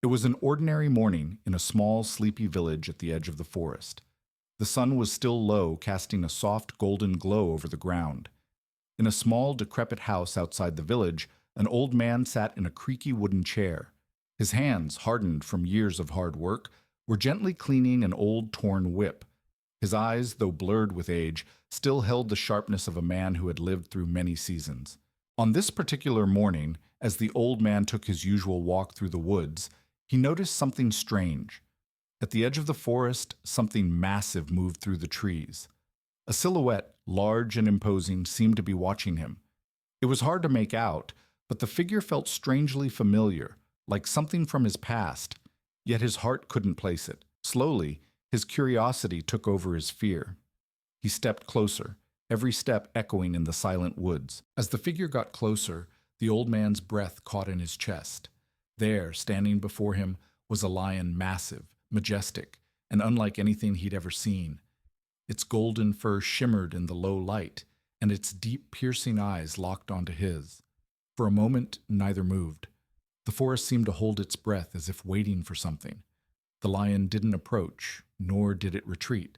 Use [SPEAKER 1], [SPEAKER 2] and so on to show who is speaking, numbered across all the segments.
[SPEAKER 1] It was an ordinary morning in a small, sleepy village at the edge of the forest. The sun was still low, casting a soft golden glow over the ground. In a small, decrepit house outside the village, an old man sat in a creaky wooden chair. His hands, hardened from years of hard work, were gently cleaning an old, torn whip. His eyes, though blurred with age, still held the sharpness of a man who had lived through many seasons. On this particular morning, as the old man took his usual walk through the woods, he noticed something strange. At the edge of the forest, something massive moved through the trees. A silhouette, large and imposing, seemed to be watching him. It was hard to make out, but the figure felt strangely familiar, like something from his past, yet his heart couldn't place it. Slowly, his curiosity took over his fear. He stepped closer, every step echoing in the silent woods. As the figure got closer, the old man's breath caught in his chest. There, standing before him, was a lion, massive, majestic, and unlike anything he'd ever seen. Its golden fur shimmered in the low light, and its deep, piercing eyes locked onto his. For a moment, neither moved. The forest seemed to hold its breath as if waiting for something. The lion didn't approach, nor did it retreat.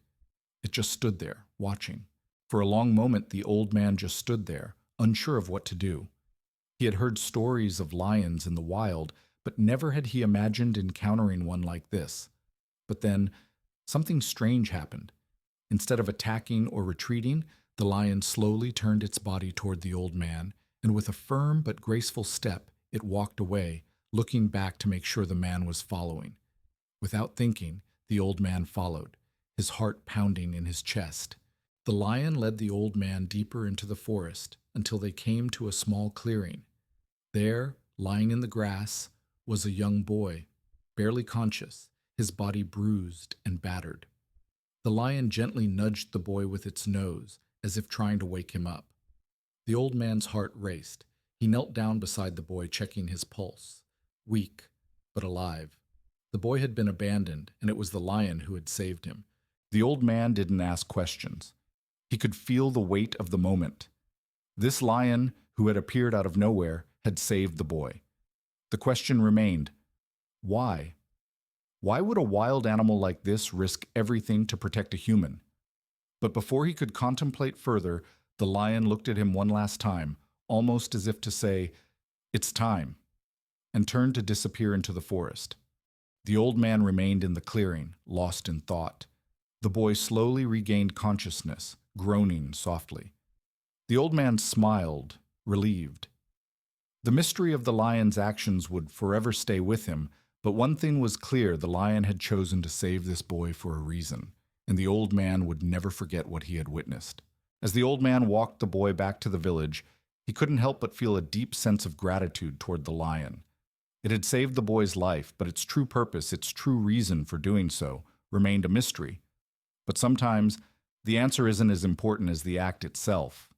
[SPEAKER 1] It just stood there, watching. For a long moment, the old man just stood there, unsure of what to do. He had heard stories of lions in the wild, but never had he imagined encountering one like this. But then, something strange happened. Instead of attacking or retreating, the lion slowly turned its body toward the old man, and with a firm but graceful step, it walked away, looking back to make sure the man was following. Without thinking, the old man followed, his heart pounding in his chest. The lion led the old man deeper into the forest until they came to a small clearing. There, lying in the grass, was a young boy, barely conscious, his body bruised and battered. The lion gently nudged the boy with its nose, as if trying to wake him up. The old man's heart raced. He knelt down beside the boy, checking his pulse. Weak, but alive. The boy had been abandoned, and it was the lion who had saved him. The old man didn't ask questions. He could feel the weight of the moment. This lion, who had appeared out of nowhere, had saved the boy. The question remained, why? Why would a wild animal like this risk everything to protect a human? But before he could contemplate further, the lion looked at him one last time, almost as if to say, "It's time," and turned to disappear into the forest. The old man remained in the clearing, lost in thought. The boy slowly regained consciousness, groaning softly. The old man smiled, relieved. The mystery of the lion's actions would forever stay with him, but one thing was clear: the lion had chosen to save this boy for a reason, and the old man would never forget what he had witnessed. As the old man walked the boy back to the village, he couldn't help but feel a deep sense of gratitude toward the lion. It had saved the boy's life, but its true purpose, its true reason for doing so, remained a mystery. But sometimes, the answer isn't as important as the act itself.